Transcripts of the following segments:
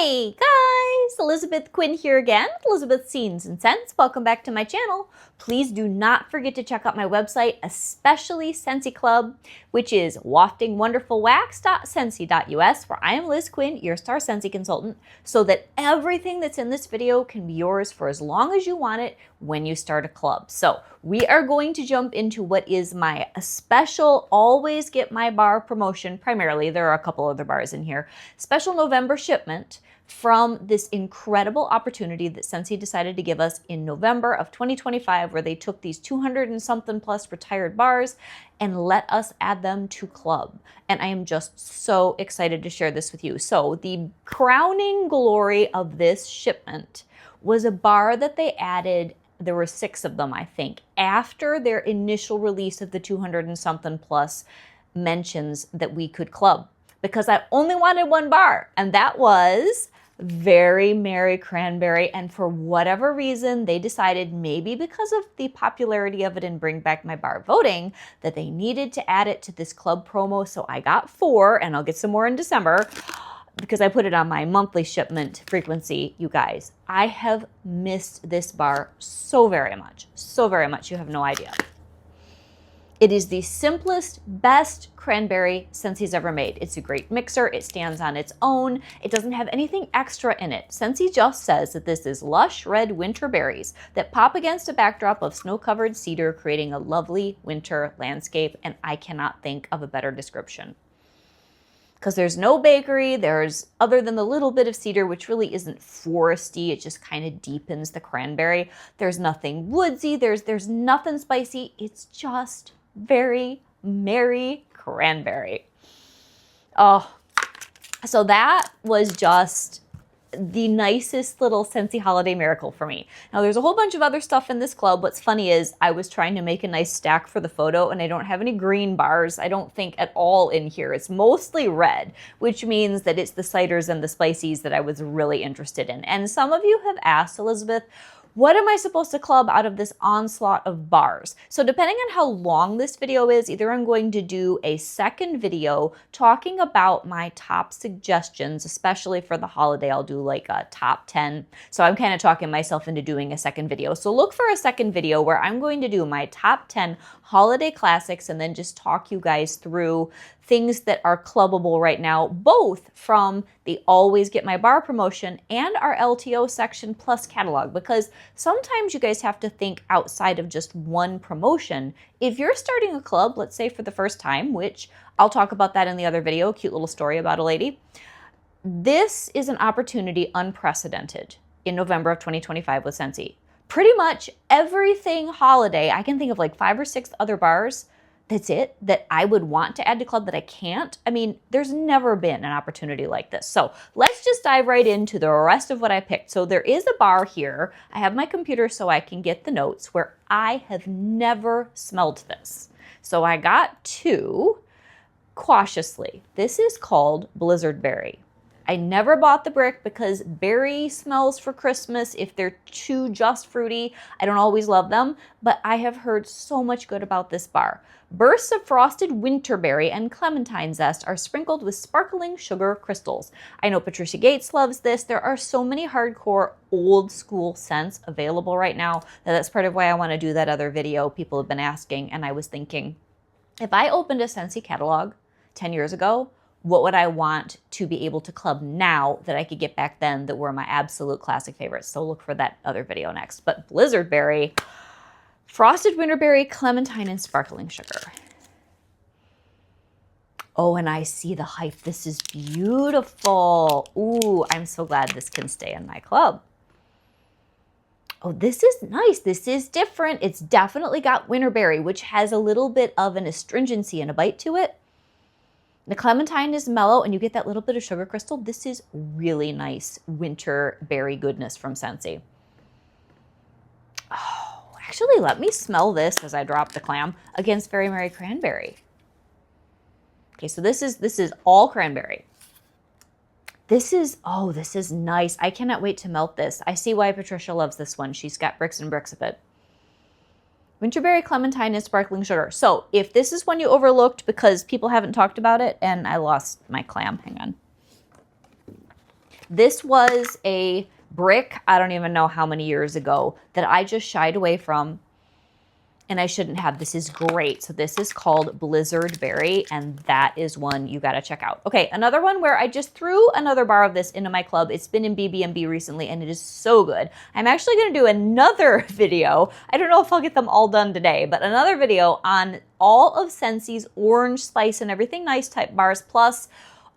Hey guys, Elizabeth Quinn here again, Elizabeth Scenes and Scents. Welcome back to my channel. Please do not forget to check out my website, especially Scentsy Club, which is waftingwonderfulwax.scentsy.us, where I am Liz Quinn, your star Scentsy consultant, so that everything that's in this video can be yours for as long as you want it when you start a club. So we are going to jump into what is my special always get my bar promotion. Primarily, there are a couple other bars in here. Special November shipment from this incredible opportunity that Scentsy decided to give us in November of 2025, where they took these 200 and something plus retired bars and let us add them to club. And I am just so excited to share this with you. So the crowning glory of this shipment was a bar that they added. There were 6 of them, I think, after their initial release of the 200 and something plus mentions that we could club, because I only wanted one bar, and that was very Mary Cranberry. And for whatever reason, they decided, maybe because of the popularity of it in Bring Back My Bar voting, that they needed to add it to this club promo. So I got 4, and I'll get some more in December, because I put it on my monthly shipment frequency. You guys, I have missed this bar so very much, you have no idea. It is the simplest, best cranberry Scentsy's ever made. It's a great mixer. It stands on its own. It doesn't have anything extra in it. Scentsy just says that this is lush red winter berries that pop against a backdrop of snow-covered cedar, creating a lovely winter landscape, and I cannot think of a better description. Because there's no bakery, other than the little bit of cedar, which really isn't foresty, it just kind of deepens the cranberry. There's nothing woodsy, there's nothing spicy, it's just very Mary Cranberry. Oh, so that was just the nicest little Scentsy holiday miracle for me. Now there's a whole bunch of other stuff in this club. What's funny is I was trying to make a nice stack for the photo, and I don't have any green bars, I don't think, at all in here. It's mostly red, which means that it's the ciders and the spices that I was really interested in. And some of you have asked, Elizabeth, what am I supposed to club out of this onslaught of bars? So depending on how long this video is, either I'm going to do a second video talking about my top suggestions, especially for the holiday. I'll do like a top 10. So I'm kind of talking myself into doing a second video. So look for a second video where I'm going to do my top 10 holiday classics and then just talk you guys through things that are clubbable right now, both from the Always Get My Bar promotion and our LTO section plus catalog, because sometimes you guys have to think outside of just one promotion. If you're starting a club, let's say for the first time, which I'll talk about that in the other video, a cute little story about a lady, this is an opportunity unprecedented in November of 2025 with Scentsy. Pretty much everything holiday, I can think of like 5 or 6 other bars, that's it, that I would want to add to club that I can't. I mean, there's never been an opportunity like this. So let's just dive right into the rest of what I picked. So there is a bar here. I have my computer so I can get the notes, where I have never smelled this. So I got 2 cautiously. This is called Blizzard Berry. I never bought the brick because berry smells for Christmas, if they're too just fruity, I don't always love them, but I have heard so much good about this bar. Bursts of frosted winterberry and clementine zest are sprinkled with sparkling sugar crystals. I know Patricia Gates loves this. There are so many hardcore old school scents available right now. That's part of why I want to do that other video. People have been asking, and I was thinking, if I opened a Scentsy catalog 10 years ago, what would I want to be able to club now that I could get back then that were my absolute classic favorites? So look for that other video next. But Blizzard Berry, frosted winterberry, clementine, and sparkling sugar. Oh, and I see the hype. This is beautiful. Ooh, I'm so glad this can stay in my club. Oh, this is nice. This is different. It's definitely got winterberry, which has a little bit of an astringency and a bite to it. The clementine is mellow, and you get that little bit of sugar crystal. This is really nice winter berry goodness from Scentsy. Oh, actually, let me smell this as I drop the clam against Very Mary Cranberry. Okay, so this is all cranberry. This is nice. I cannot wait to melt this. I see why Patricia loves this one. She's got bricks and bricks of it. Winterberry, clementine, and sparkling sugar. So if this is one you overlooked because people haven't talked about it, and I lost my clam, hang on. This was a brick, I don't even know how many years ago, that I just shied away from, and I shouldn't have. This is great. So this is called Blizzard Berry, and that is one you got to check out. Okay, another one where I just threw another bar of this into my club. It's been in BB&B recently, and it is so good. I'm actually going to do another video. I don't know if I'll get them all done today, but another video on all of Scentsi's orange spice and everything nice type bars, plus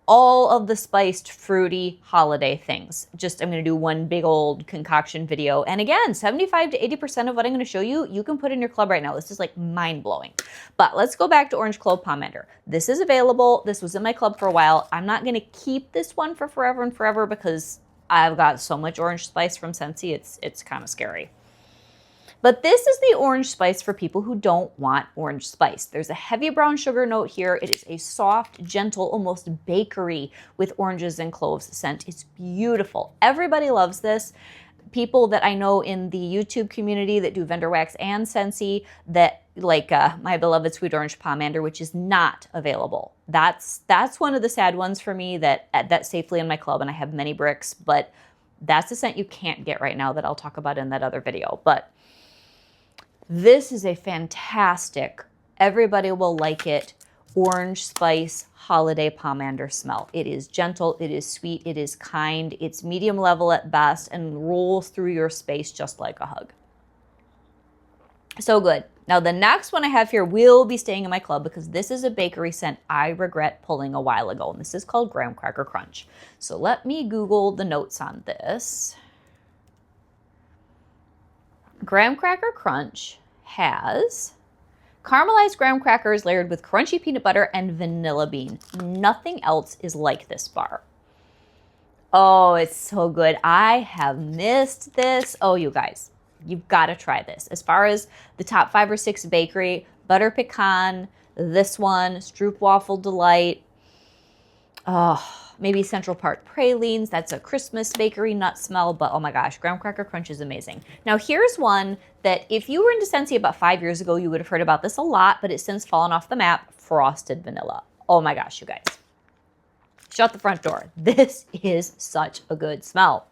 all of the spiced, fruity holiday things. Just, I'm going to do one big old concoction video. And again, 75 to 80% of what I'm going to show you, you can put in your club right now. This is like mind-blowing. But let's go back to Orange Clove Pomander. This is available. This was in my club for a while. I'm not going to keep this one for forever and forever because I've got so much orange spice from Scentsy, it's kind of scary. But this is the orange spice for people who don't want orange spice. There's a heavy brown sugar note here. It is a soft, gentle, almost bakery with oranges and cloves scent. It's beautiful. Everybody loves this. People that I know in the YouTube community that do vendor wax and Scentsy that like my beloved Sweet Orange Pomander, which is not available. That's one of the sad ones for me that's safely in my club, and I have many bricks, but that's a scent you can't get right now that I'll talk about in that other video. But this is a fantastic, everybody will like it, orange spice holiday pomander smell. It is gentle, it is sweet, it is kind, it's medium level at best, and rolls through your space just like a hug. So good. Now the next one I have here will be staying in my club because this is a bakery scent I regret pulling a while ago, and this is called Graham Cracker Crunch. So let me Google the notes on this. Graham Cracker Crunch has caramelized graham crackers layered with crunchy peanut butter and vanilla bean. Nothing else is like this bar. Oh, it's so good. I have missed this. Oh, you guys, you've got to try this. As far as the top 5 or 6 bakery, Butter Pecan, this one, Stroopwafel Delight, maybe Central Park Pralines. That's a Christmas bakery nut smell, but oh my gosh, Graham Cracker Crunch is amazing. Now here's one that if you were into Scentsy about 5 years ago, you would have heard about this a lot, but it's since fallen off the map, Frosted Vanilla. Oh my gosh, you guys. Shut the front door. This is such a good smell.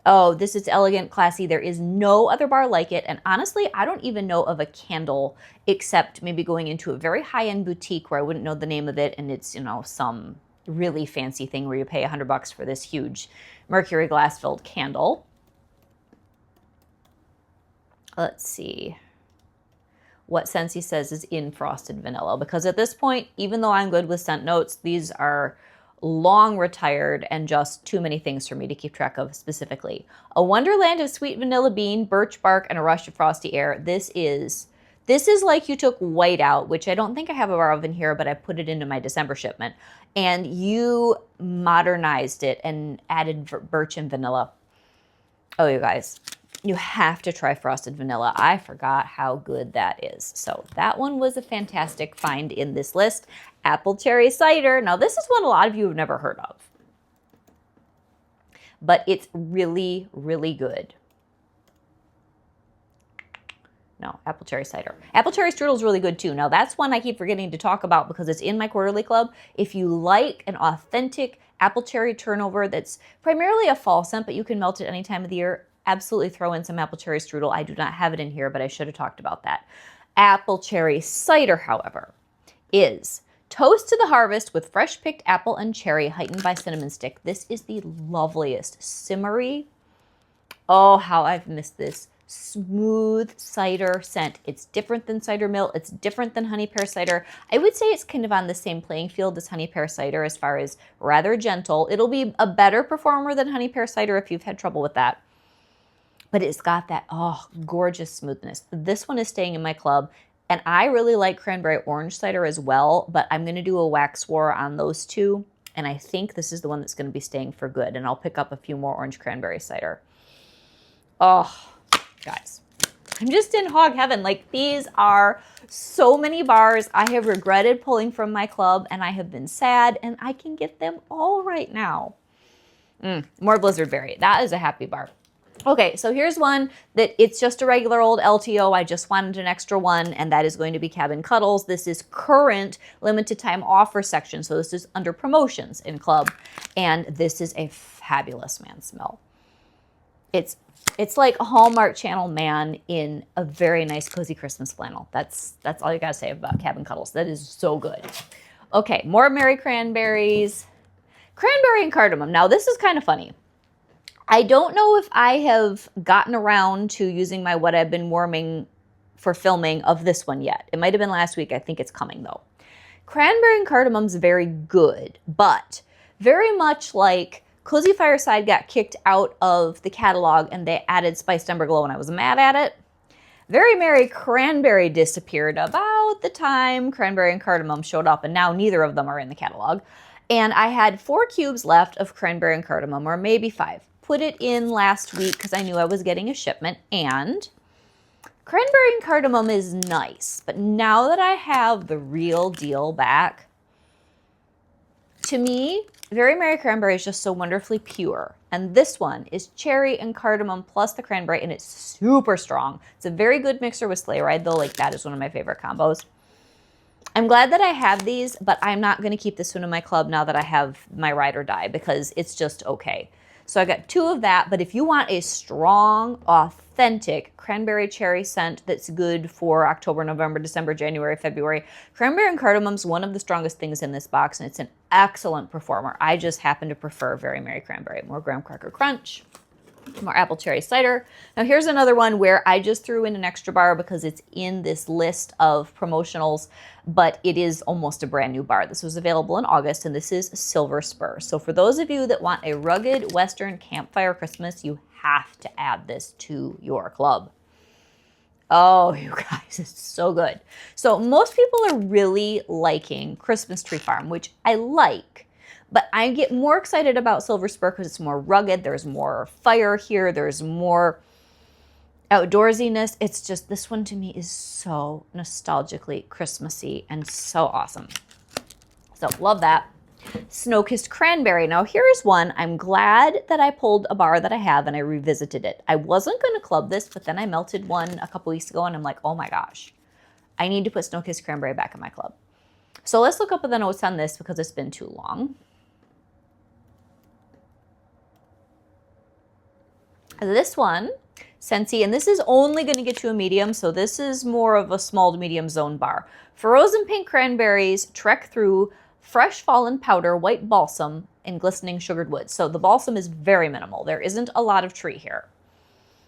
Oh, this is elegant, classy. There is no other bar like it. And honestly, I don't even know of a candle except maybe going into a very high-end boutique where I wouldn't know the name of it. And it's, you know, some really fancy thing where you pay $100 for this huge mercury glass filled candle. Let's see what Scentsy says is in Frosted Vanilla, because at this point, even though I'm good with scent notes, these are long retired and just too many things for me to keep track of specifically. A wonderland of sweet vanilla bean, birch bark, and a rush of frosty air. This is like you took white out, which I don't think I have a bar of in here, but I put it into my December shipment, and you modernized it and added birch and vanilla. Oh, you guys, you have to try Frosted Vanilla. I forgot how good that is. So that one was a fantastic find in this list. Apple Cherry Cider. Now this is one a lot of you have never heard of, but it's really, really good. No, Apple Cherry Cider. Apple Cherry Strudel is really good too. Now that's one I keep forgetting to talk about because it's in my quarterly club. If you like an authentic apple cherry turnover that's primarily a fall scent, but you can melt it any time of the year, absolutely throw in some Apple Cherry Strudel. I do not have it in here, but I should have talked about that. Apple Cherry Cider, however, is toast to the harvest with fresh picked apple and cherry heightened by cinnamon stick. This is the loveliest simmery. Oh, how I've missed this smooth cider scent. It's different than cider mill. It's different than honey pear cider. I would say it's kind of on the same playing field as honey pear cider as far as rather gentle. It'll be a better performer than honey pear cider if you've had trouble with that. But it's got that, gorgeous smoothness. This one is staying in my club. And I really like cranberry orange cider as well, but I'm going to do a wax war on those two. And I think this is the one that's going to be staying for good. And I'll pick up a few more orange cranberry cider. Oh, guys, I'm just in hog heaven. Like, these are so many bars I have regretted pulling from my club, and I have been sad, and I can get them all right now. More Blizzard Berry. That is a happy bar. Okay, so here's one that it's just a regular old LTO. I just wanted an extra one, and that is going to be Cabin Cuddles. This is current limited time offer section, so this is under promotions in Club, and this is a fabulous man smell. It's like a Hallmark Channel man in a very nice cozy Christmas flannel. That's all you gotta say about Cabin Cuddles. That is so good. Okay, more Mary Cranberries. Cranberry and cardamom. Now this is kind of funny. I don't know if I have gotten around to using my what I've been warming for filming of this one yet. It might have been last week. I think it's coming though. Cranberry and cardamom's very good, but very much like Cozy Fireside got kicked out of the catalog and they added Spiced Ember Glow and I was mad at it. Very Mary Cranberry disappeared about the time Cranberry and Cardamom showed up, and now neither of them are in the catalog. And I had 4 cubes left of Cranberry and Cardamom, or maybe 5. Put it in last week because I knew I was getting a shipment, and Cranberry and Cardamom is nice, but now that I have the real deal back, to me, Very Mary Cranberry is just so wonderfully pure. And this one is cherry and cardamom plus the cranberry, and it's super strong. It's a very good mixer with Sleigh Ride, though. Like, that is one of my favorite combos. I'm glad that I have these, but I'm not going to keep this one in my club now that I have my Ride or Die because it's just okay. So I got 2 of that, but if you want a strong, authentic cranberry cherry scent that's good for October, November, December, January, February, cranberry and cardamom's one of the strongest things in this box, and it's an excellent performer. I just happen to prefer Very Mary Cranberry. More graham cracker crunch, more apple cherry cider. Now here's another one where I just threw in an extra bar because it's in this list of promotionals, but it is almost a brand new bar. This was available in August, and this is Silver Spur. So for those of you that want a rugged Western campfire Christmas, you have to add this to your club. Oh, you guys, it's so good. So most people are really liking Christmas Tree Farm, which I like. But I get more excited about Silver Spur because it's more rugged. There's more fire here. There's more outdoorsiness. It's just, this one to me is so nostalgically Christmassy and so awesome. So love that. Snow-Kissed Cranberry. Now here's one. I'm glad that I pulled a bar that I have and I revisited it. I wasn't going to club this, but then I melted one a couple weeks ago and I'm like, oh my gosh, I need to put Snow-Kissed Cranberry back in my club. So let's look up the notes on this because it's been too long. This one, Scentsy, and this is only going to get you a medium, so this is more of a small to medium zone bar. Frozen pink cranberries, trek through fresh fallen powder, white balsam, and glistening sugared wood. So the balsam is very minimal. There isn't a lot of tree here.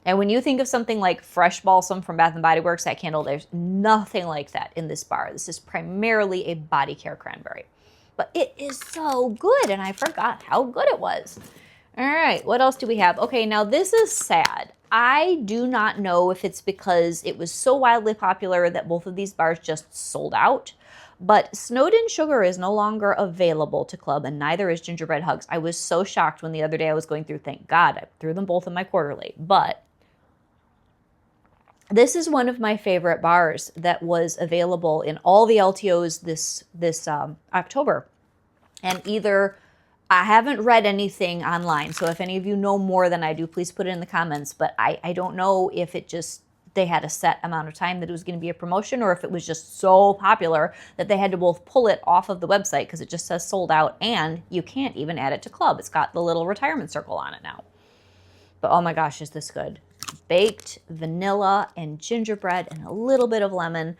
And when you think of something like fresh balsam from Bath & Body Works, that candle, there's nothing like that in this bar. This is primarily a body care cranberry. But it is so good, and I forgot how good it was. All right, what else do we have? Okay, now this is sad. I do not know if it's because it was so wildly popular that both of these bars just sold out, but Snowed In Sugar is no longer available to club, and neither is Gingerbread Hugs. I was so shocked when the other day I was going through, thank God, I threw them both in my quarterly, but this is one of my favorite bars that was available in all the LTOs this October, and either I haven't read anything online, so if any of you know more than I do, please put it in the comments. But I don't know if it just, they had a set amount of time that it was going to be a promotion, or if it was just so popular that they had to both pull it off of the website because it just says sold out, and you can't even add it to club. It's got the little retirement circle on it now. But oh my gosh, is this good. Baked vanilla and gingerbread and a little bit of lemon.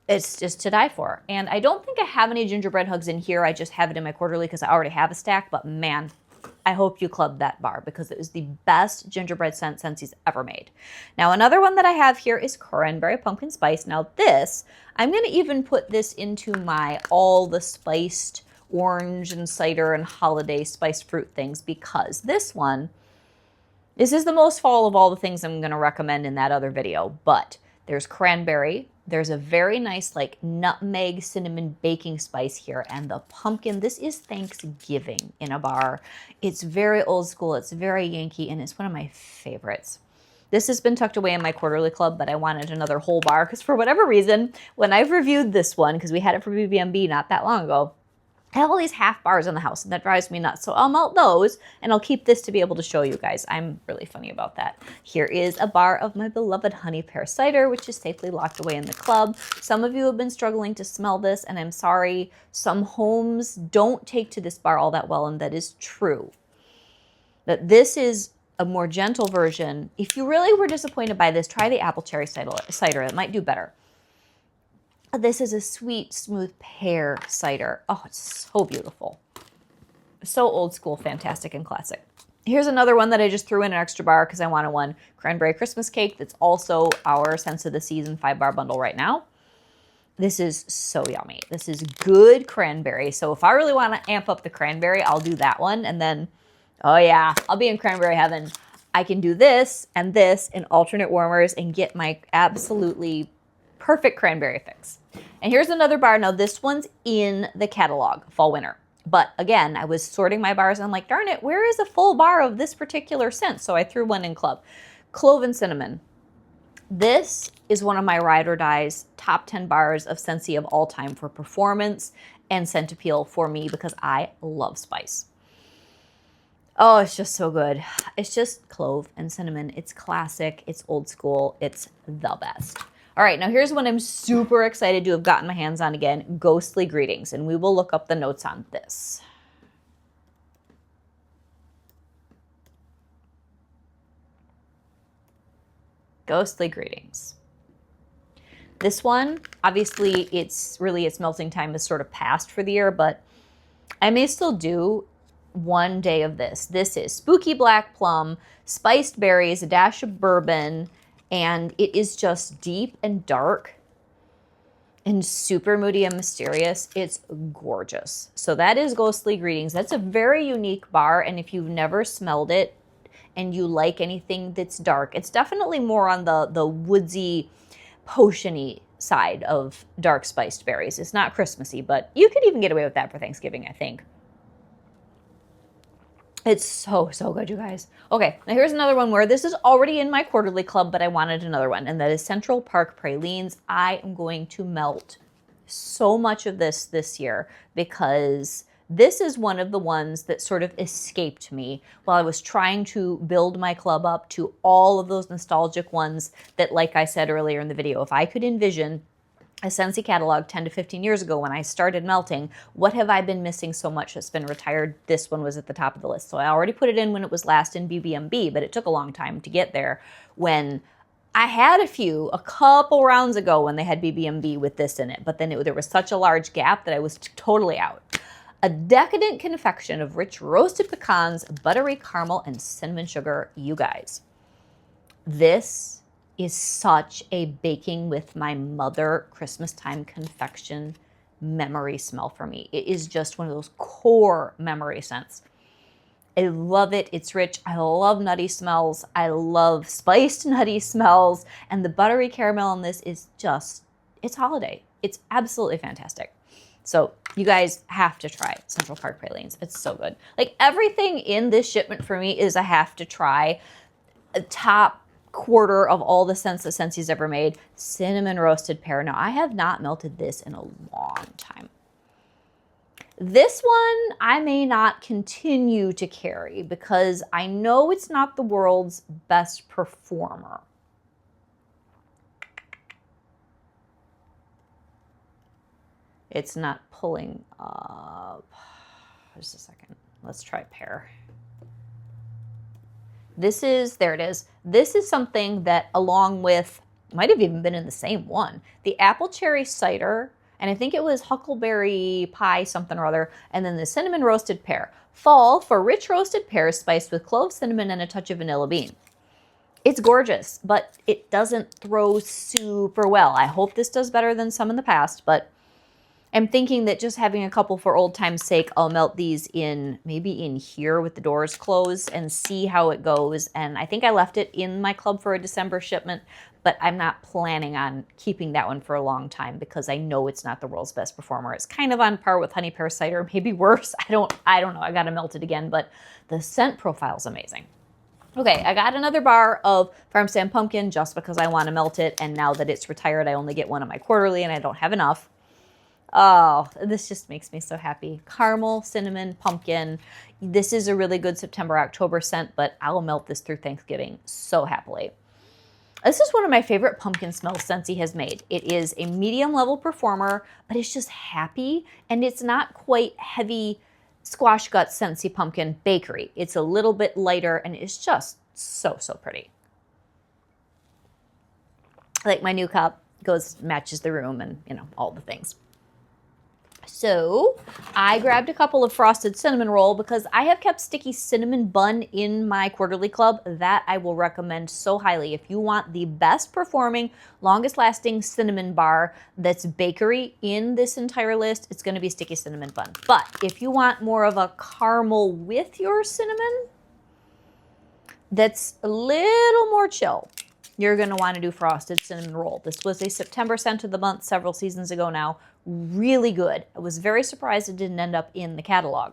It's just to die for. And I don't think I have any Gingerbread Hugs in here. I just have it in my quarterly because I already have a stack. But man, I hope you clubbed that bar because it was the best gingerbread scent Scentsy's ever made. Now, another one that I have here is Cranberry Pumpkin Spice. Now this, I'm going to even put this into my all the spiced orange and cider and holiday spiced fruit things because this one, this is the most fall of all the things I'm going to recommend in that other video. But there's cranberry. There's a very nice like nutmeg cinnamon baking spice here, and the pumpkin. This is Thanksgiving in a bar. It's very old school, it's very Yankee, and it's one of my favorites. This has been tucked away in my quarterly club, but I wanted another whole bar because for whatever reason, when I've reviewed this one, because we had it for BBMB not that long ago, I have all these half bars in the house, and that drives me nuts. So I'll melt those, and I'll keep this to be able to show you guys. I'm really funny about that. Here is a bar of my beloved honey pear cider, which is safely locked away in the club. Some of you have been struggling to smell this, and I'm sorry. Some homes don't take to this bar all that well, and that is true. But this is a more gentle version. If you really were disappointed by this, try the apple cherry cider. It might do better. This is a sweet, smooth pear cider. Oh, it's so beautiful. So old school, fantastic, and classic. Here's another one that I just threw in an extra bar because I wanted one. Cranberry Christmas cake. That's also our Sense of the Season 5-bar bundle right now. This is so yummy. This is good cranberry. So if I really want to amp up the cranberry, I'll do that one. And then, oh yeah, I'll be in cranberry heaven. I can do this and this in alternate warmers and get my absolutely perfect cranberry fix. And here's another bar. Now this one's in the catalog, fall winter. But again, I was sorting my bars and I'm like, darn it, where is a full bar of this particular scent? So I threw one in club. Clove and cinnamon. This is one of my ride or dies top 10 bars of Scentsy of all time for performance and scent appeal for me because I love spice. Oh, it's just so good. It's just clove and cinnamon. It's classic. It's old school. It's the best. All right, now here's one I'm super excited to have gotten my hands on again, Ghostly Greetings, and we will look up the notes on this. Ghostly Greetings. This one, obviously, its melting time is sort of past for the year, but I may still do one day of this. This is spooky black plum, spiced berries, a dash of bourbon, and it is just deep and dark and super moody and mysterious. It's gorgeous. So that is Ghostly Greetings. That's a very unique bar, and if you've never smelled it and you like anything that's dark, it's definitely more on the woodsy, potion-y side of dark spiced berries. It's not Christmassy, but you could even get away with that for Thanksgiving, I think. It's so, so good, you guys. Okay, now here's another one where this is already in my quarterly club, but I wanted another one, and that is Central Park Pralines. I am going to melt so much of this year because this is one of the ones that sort of escaped me while I was trying to build my club up to all of those nostalgic ones that, like I said earlier in the video, if I could envision a Scentsy catalog 10 to 15 years ago when I started melting, what have I been missing so much that's been retired? This one was at the top of the list. So I already put it in when it was last in BBMB, but it took a long time to get there when I had a couple rounds ago when they had BBMB with this in it, but then there was such a large gap that I was totally out. A decadent confection of rich roasted pecans, buttery caramel, and cinnamon sugar, you guys. This is such a baking with my mother Christmas time confection memory smell for me. It is just one of those core memory scents. I love it. It's rich. I love nutty smells. I love spiced nutty smells. And the buttery caramel in this is just, it's holiday. It's absolutely fantastic. So you guys have to try Central Park Pralines. It's so good. Like everything in this shipment for me is a have to try. A top quarter of all the scents that Scentsy's ever made. Cinnamon roasted pear. Now, I have not melted this in a long time. This one I may not continue to carry because I know it's not the world's best performer. It's not pulling up. Just a second. Let's try pear. This is, there it is. This is something that along with, might have even been in the same one, the apple cherry cider, and I think it was huckleberry pie something or other, and then the cinnamon roasted pear. Fall for rich roasted pears spiced with clove, cinnamon, and a touch of vanilla bean. It's gorgeous, but it doesn't throw super well. I hope this does better than some in the past, but I'm thinking that just having a couple for old time's sake, I'll melt these in, maybe in here with the doors closed and see how it goes. And I think I left it in my club for a December shipment, but I'm not planning on keeping that one for a long time because I know it's not the world's best performer. It's kind of on par with honey pear cider, maybe worse. I don't know. I got to melt it again, but the scent profile is amazing. Okay, I got another bar of Farm Stand Pumpkin just because I want to melt it. And now that it's retired, I only get one on my quarterly and I don't have enough. Oh, this just makes me so happy. Caramel, cinnamon, pumpkin. This is a really good September, October scent, but I'll melt this through Thanksgiving so happily. This is one of my favorite pumpkin smells Scentsy has made. It is a medium level performer, but it's just happy, and it's not quite heavy squash guts Scentsy pumpkin bakery. It's a little bit lighter, and it's just so, so pretty. Like my new cup matches the room, and you know, all the things. So I grabbed a couple of frosted cinnamon roll because I have kept sticky cinnamon bun in my quarterly club. That I will recommend so highly. If you want the best performing, longest lasting cinnamon bar that's bakery in this entire list, it's going to be sticky cinnamon bun. But if you want more of a caramel with your cinnamon that's a little more chill, you're going to want to do frosted cinnamon roll. This was a September scent of the month several seasons ago now. Really good. I was very surprised it didn't end up in the catalog.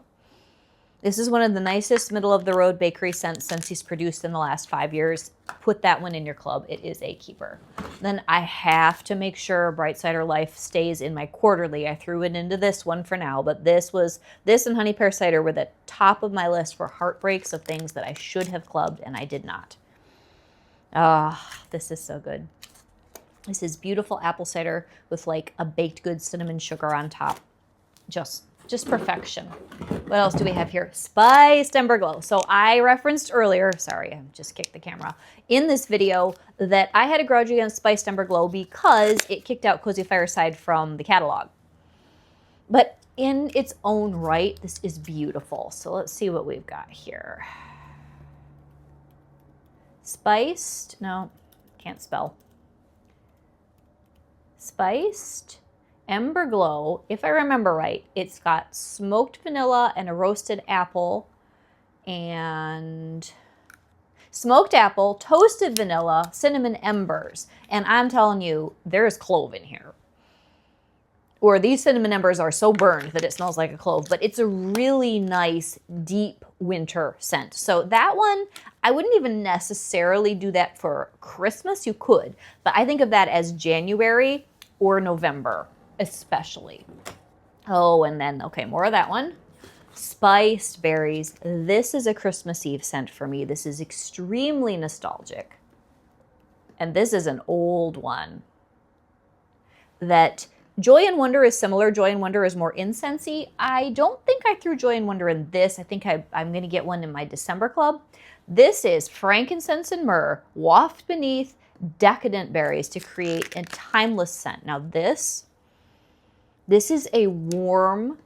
This is one of the nicest middle-of-the-road bakery scents Scentsy's produced in the last 5 years. Put that one in your club. It is a keeper. Then I have to make sure Bright Cider Life stays in my quarterly. I threw it into this one for now, but this and Honey Pear Cider were the top of my list for heartbreaks of things that I should have clubbed, and I did not. Ah, this is so good. This is beautiful apple cider with like a baked good cinnamon sugar on top. Just perfection. What else do we have here? Spiced Ember Glow. So I referenced earlier, sorry, I just kicked the camera, in this video that I had a grudge against Spiced Ember Glow because it kicked out Cozy Fireside from the catalog. But in its own right, this is beautiful. So let's see what we've got here. Spiced, no, can't spell. Spiced Ember Glow, if I remember right, it's got smoked vanilla and a roasted apple and smoked apple, toasted vanilla, cinnamon embers. And I'm telling you, there's clove in here. Or these cinnamon embers are so burned that it smells like a clove, but it's a really nice, deep winter scent. So that one, I wouldn't even necessarily do that for Christmas. You could, but I think of that as January or November, especially. Oh, and then, okay, more of that one. Spiced Berries. This is a Christmas Eve scent for me. This is extremely nostalgic. And this is an old one. That Joy and Wonder is similar. Joy and Wonder is more incensey. I don't think I threw Joy and Wonder in this. I think I'm going to get one in my December club. This is frankincense and myrrh, waft beneath decadent berries to create a timeless scent. Now this is a warm,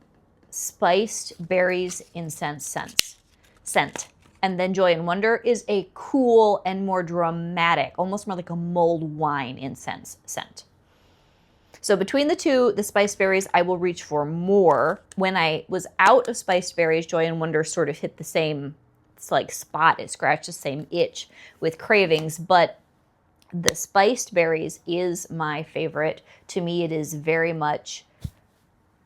spiced berries incense scent. And then Joy and Wonder is a cool and more dramatic, almost more like a mulled wine incense scent. So between the two, the spiced berries, I will reach for more. When I was out of spiced berries, Joy and Wonder sort of hit the same, it's like spot, it scratched the same itch with cravings, but the spiced berries is my favorite. To me, it is very much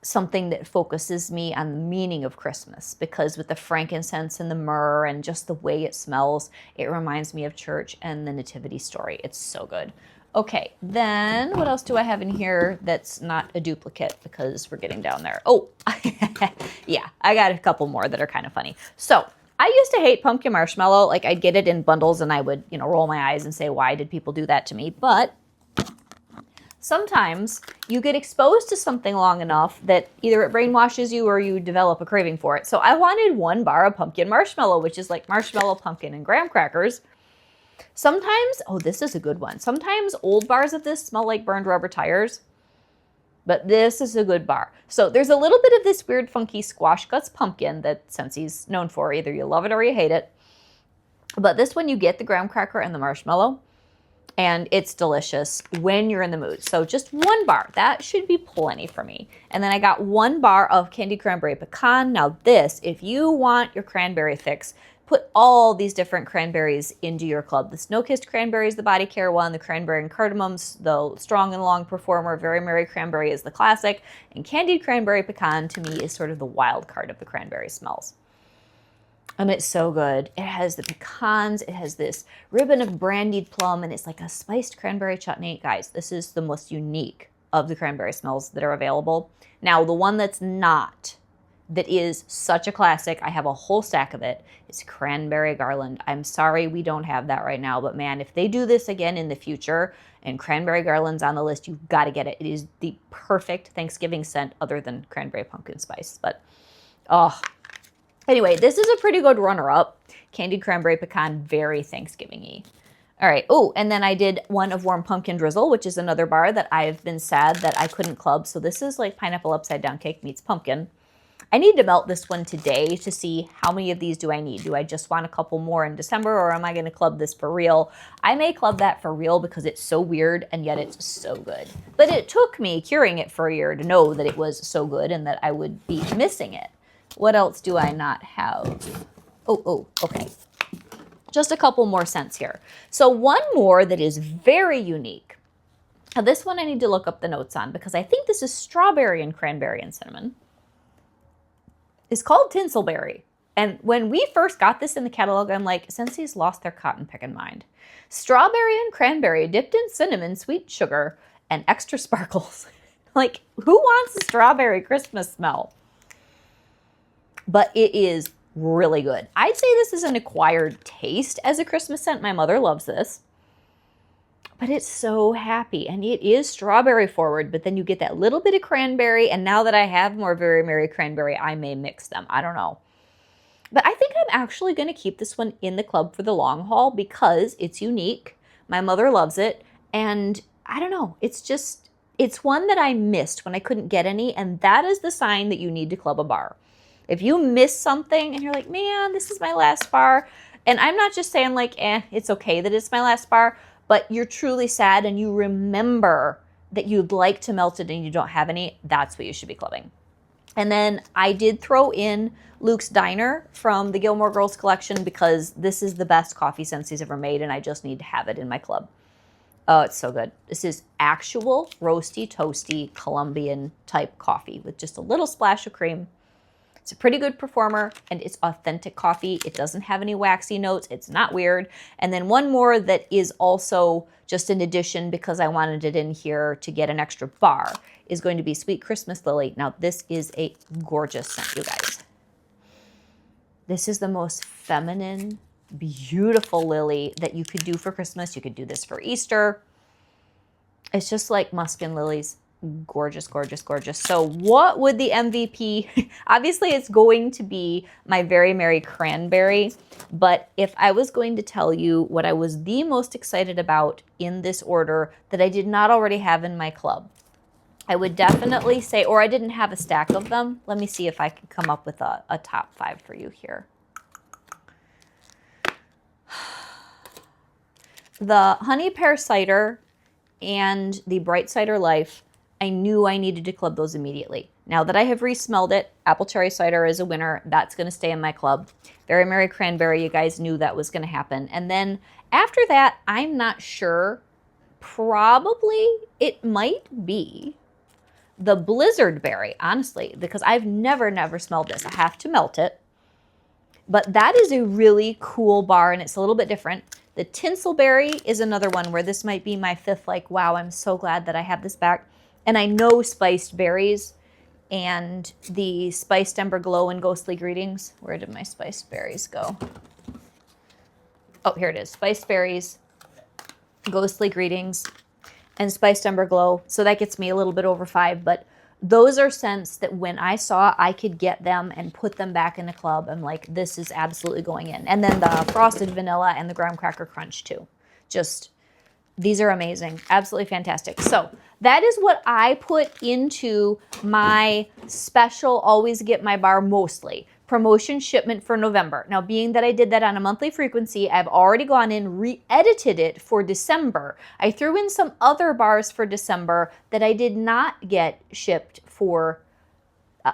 something that focuses me on the meaning of Christmas, because with the frankincense and the myrrh and just the way it smells, it reminds me of church and the nativity story. It's so good. Okay, then what else do I have in here that's not a duplicate, because we're getting down there? Oh, yeah, I got a couple more that are kind of funny. So I used to hate pumpkin marshmallow. Like, I'd get it in bundles and I would, roll my eyes and say, why did people do that to me? But sometimes you get exposed to something long enough that either it brainwashes you or you develop a craving for it. So I wanted one bar of pumpkin marshmallow, which is like marshmallow, pumpkin, and graham crackers. Sometimes, oh, this is a good one. Sometimes old bars of this smell like burned rubber tires, but this is a good bar. So there's a little bit of this weird, funky squash guts pumpkin that Scentsy's known for. Either you love it or you hate it. But this one, you get the graham cracker and the marshmallow, and it's delicious when you're in the mood. So just one bar, that should be plenty for me. And then I got one bar of candied cranberry pecan. Now this, if you want your cranberry fix, put all these different cranberries into your club. The Snow-Kissed Cranberry is the body care one. The Cranberry and Cardamom's the strong and long performer. Very Mary Cranberry is the classic. And Candied Cranberry Pecan, to me, is sort of the wild card of the cranberry smells. And it's so good. It has the pecans. It has this ribbon of brandied plum. And it's like a spiced cranberry chutney. Guys, this is the most unique of the cranberry smells that are available. Now, the one that's not, that is such a classic, I have a whole stack of it, is Cranberry Garland. I'm sorry we don't have that right now, but man, if they do this again in the future and Cranberry Garland's on the list, you've got to get it. It is the perfect Thanksgiving scent other than cranberry pumpkin spice. But, oh, anyway, this is a pretty good runner-up. Candied cranberry pecan, very Thanksgiving-y. All right. Oh, and then I did one of warm pumpkin drizzle, which is another bar that I've been sad that I couldn't club. So this is like pineapple upside down cake meets pumpkin. I need to melt this one today to see how many of these do I need. Do I just want a couple more in December, or am I going to club this for real? I may club that for real because it's so weird and yet it's so good. But it took me curing it for a year to know that it was so good and that I would be missing it. What else do I not have? Oh, okay. Just a couple more scents here. So one more that is very unique. Now this one I need to look up the notes on because I think this is strawberry and cranberry and cinnamon. It's called Tinselberry. And when we first got this in the catalog, I'm like, Scentsies lost their cotton picking mind. Strawberry and cranberry dipped in cinnamon, sweet sugar, and extra sparkles. Like, who wants a strawberry Christmas smell? But it is really good. I'd say this is an acquired taste as a Christmas scent. My mother loves this. But it's so happy, and it is strawberry forward, but then you get that little bit of cranberry, and now that I have more Very Merry Cranberry, I may mix them. I don't know. But I think I'm actually going to keep this one in the club for the long haul because it's unique. My mother loves it, and I don't know. It's one that I missed when I couldn't get any, and that is the sign that you need to club a bar. If you miss something and you're like, man, this is my last bar, and I'm not just saying like, it's okay that it's my last bar, but you're truly sad and you remember that you'd like to melt it and you don't have any, that's what you should be clubbing. And then I did throw in Luke's Diner from the Gilmore Girls collection because this is the best coffee Scentsies ever made and I just need to have it in my club. Oh, it's so good. This is actual roasty, toasty, Colombian type coffee with just a little splash of cream. It's a pretty good performer, and it's authentic coffee. It doesn't have any waxy notes. It's not weird. And then one more that is also just an addition because I wanted it in here to get an extra bar is going to be Sweet Christmas Lily. Now, this is a gorgeous scent, you guys. This is the most feminine, beautiful lily that you could do for Christmas. You could do this for Easter. It's just like musk and lilies. Gorgeous, gorgeous, gorgeous. So what would the MVP? Obviously, it's going to be my Very Merry Cranberry. But if I was going to tell you what I was the most excited about in this order that I did not already have in my club, I would definitely say, or I didn't have a stack of them. Let me see if I can come up with a top 5 for you here. The Honey Pear Cider and the Bright Cider Life, I knew I needed to club those immediately. Now that I have re-smelled it, Apple Cherry Cider is a winner. That's going to stay in my club. Very Merry Cranberry, you guys knew that was going to happen. And then after that, I'm not sure. Probably it might be the Blizzard Berry, honestly, because I've never smelled this. I have to melt it. But that is a really cool bar, and it's a little bit different. The Tinselberry is another one where this might be my 5th, like, wow, I'm so glad that I have this back. And I know Spiced Berries and the Spiced Ember Glow and Ghostly Greetings. Where did my Spiced Berries go? Oh, here it is. Spiced Berries, Ghostly Greetings, and Spiced Ember Glow. So that gets me a little bit over 5. But those are scents that when I saw I could get them and put them back in the club, I'm like, this is absolutely going in. And then the Frosted Vanilla and the Graham Cracker Crunch too. Just, these are amazing. Absolutely fantastic. So that is what I put into my special Always Get My Bar mostly. Promotion shipment for November. Now, being that I did that on a monthly frequency, I've already gone in, re-edited it for December. I threw in some other bars for December that I did not get shipped for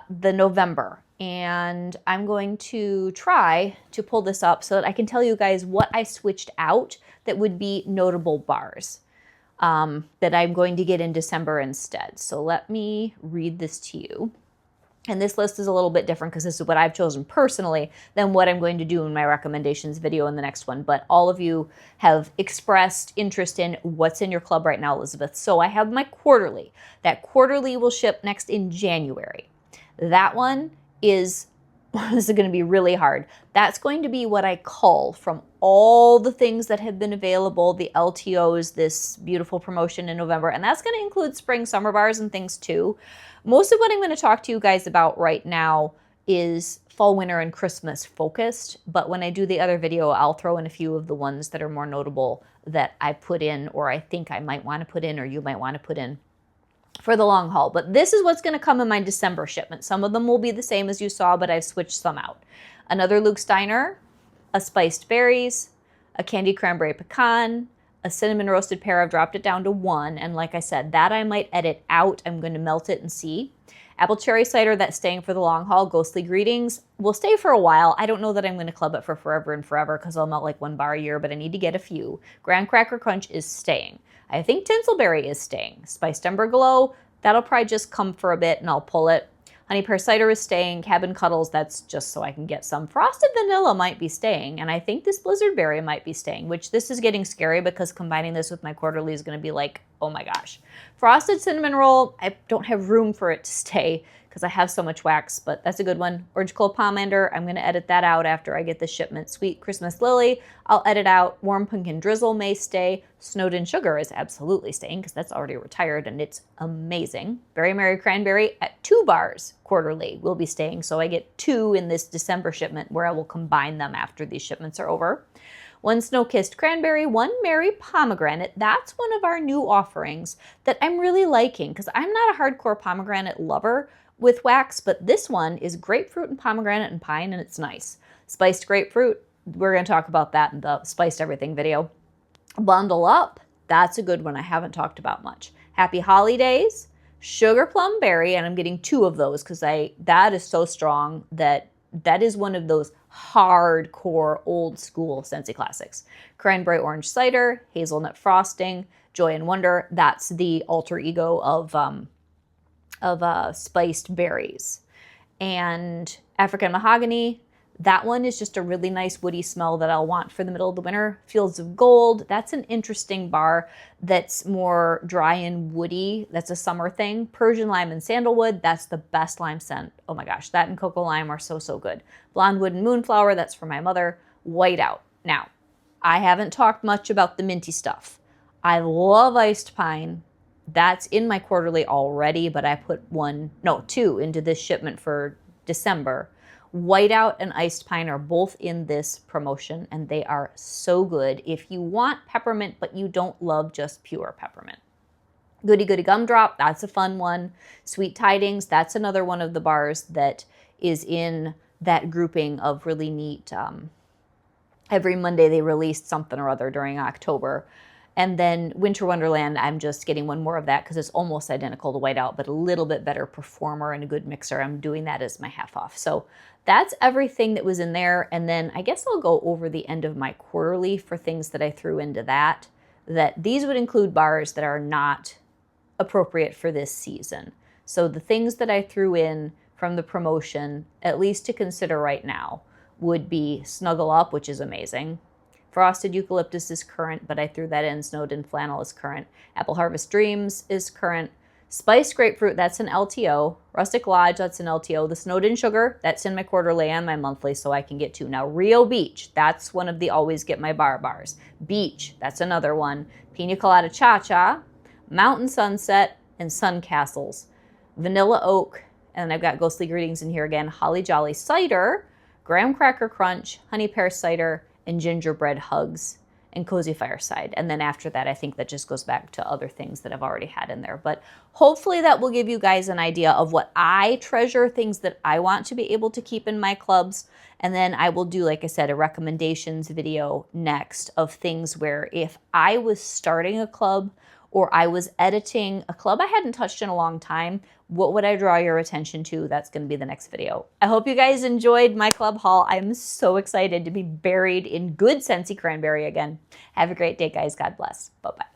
the November. And I'm going to try to pull this up so that I can tell you guys what I switched out that would be notable bars that I'm going to get in December instead. So let me read this to you. And this list is a little bit different because this is what I've chosen personally than what I'm going to do in my recommendations video in the next one. But all of you have expressed interest in what's in your club right now, Elizabeth. So I have my quarterly. That quarterly will ship next in January. That one is, this is going to be really hard. That's going to be what I cull from all the things that have been available, the LTOs, this beautiful promotion in November. And that's going to include spring, summer bars and things too. Most of what I'm going to talk to you guys about right now is fall, winter, and Christmas focused. But when I do the other video, I'll throw in a few of the ones that are more notable that I put in, or I think I might want to put in, or you might want to put in for the long haul. But this is what's going to come in my December shipment. Some of them will be the same as you saw, but I've switched some out. Another Luke's Diner, a spiced berries, a candy cranberry pecan, a cinnamon roasted pear. I've dropped it down to 1. And like I said, that I might edit out. I'm going to melt it and see. Apple cherry cider, that's staying for the long haul. Ghostly Greetings will stay for a while. I don't know that I'm going to club it for forever and forever because I'll melt like 1 bar a year, but I need to get a few. Graham Cracker Crunch is staying. I think Tinselberry is staying. Spiced Ember Glow, that'll probably just come for a bit and I'll pull it. Honey Pear Cider is staying. Cabin Cuddles, that's just so I can get some. Frosted Vanilla might be staying. And I think this Blizzard Berry might be staying, which this is getting scary because combining this with my quarterly is going to be like, oh my gosh. Frosted Cinnamon Roll, I don't have room for it to stay because I have so much wax, but that's a good one. Orange Clove Pomander, I'm going to edit that out after I get the shipment. Sweet Christmas Lily, I'll edit out. Warm Pumpkin Drizzle may stay. Snowed In Sugar is absolutely staying because that's already retired and it's amazing. Very Mary Cranberry at 2 bars quarterly will be staying, so I get 2 in this December shipment where I will combine them after these shipments are over. 1 Snow-Kissed Cranberry, 1 Mary Pomegranate. That's one of our new offerings that I'm really liking because I'm not a hardcore pomegranate lover with wax, but this one is grapefruit and pomegranate and pine, and it's nice. Spiced Grapefruit, we're going to talk about that in the Spiced Everything video. Bundle Up, that's a good one I haven't talked about much. Happy Holidays, Sugar Plum Berry, and I'm getting 2 of those because that is so strong that is one of those hardcore old school Scentsy classics. Cranberry Orange Cider, Hazelnut Frosting, Joy and Wonder, that's the alter ego of spiced berries. And African Mahogany, that one is just a really nice woody smell that I'll want for the middle of the winter. Fields of Gold, that's an interesting bar that's more dry and woody. That's a summer thing. Persian Lime and Sandalwood, that's the best lime scent. Oh my gosh, that and Cocoa Lime are so, so good. Blonde Wood and Moonflower, that's for my mother. Whiteout. Now, I haven't talked much about the minty stuff. I love Iced Pine. That's in my quarterly already, but I put 2 into this shipment for December. Whiteout and Iced Pine are both in this promotion, and they are so good if you want peppermint, but you don't love just pure peppermint. Goody Goody Gumdrop, that's a fun one. Sweet Tidings, that's another one of the bars that is in that grouping of really neat. Every Monday they released something or other during October. And then Winter Wonderland, I'm just getting 1 more of that because it's almost identical to Whiteout, but a little bit better performer and a good mixer. I'm doing that as my half off. So that's everything that was in there. And then I guess I'll go over the end of my quarterly for things that I threw into that these would include bars that are not appropriate for this season. So the things that I threw in from the promotion, at least to consider right now, would be Snuggle Up, which is amazing. Frosted Eucalyptus is current, but I threw that in. Snowed In Flannel is current. Apple Harvest Dreams is current. Spiced Grapefruit, that's an LTO. Rustic Lodge, that's an LTO. The Snowed In Sugar, that's in my quarterly and my monthly, so I can get 2. Now, Rio Beach, that's one of the always get my bars. Beach, that's another one. Pina Colada Cha-Cha, Mountain Sunset, and Sun Castles. Vanilla Oak, and I've got Ghostly Greetings in here again. Holly Jolly Cider, Graham Cracker Crunch, Honey Pear Cider, and Gingerbread Hugs, and Cozy Fireside. And then after that, I think that just goes back to other things that I've already had in there. But hopefully that will give you guys an idea of what I treasure, things that I want to be able to keep in my clubs. And then I will do, like I said, a recommendations video next of things where if I was starting a club or I was editing a club I hadn't touched in a long time, what would I draw your attention to? That's going to be the next video. I hope you guys enjoyed my club haul. I'm so excited to be buried in good Scentsy Cranberry again. Have a great day, guys. God bless. Bye-bye.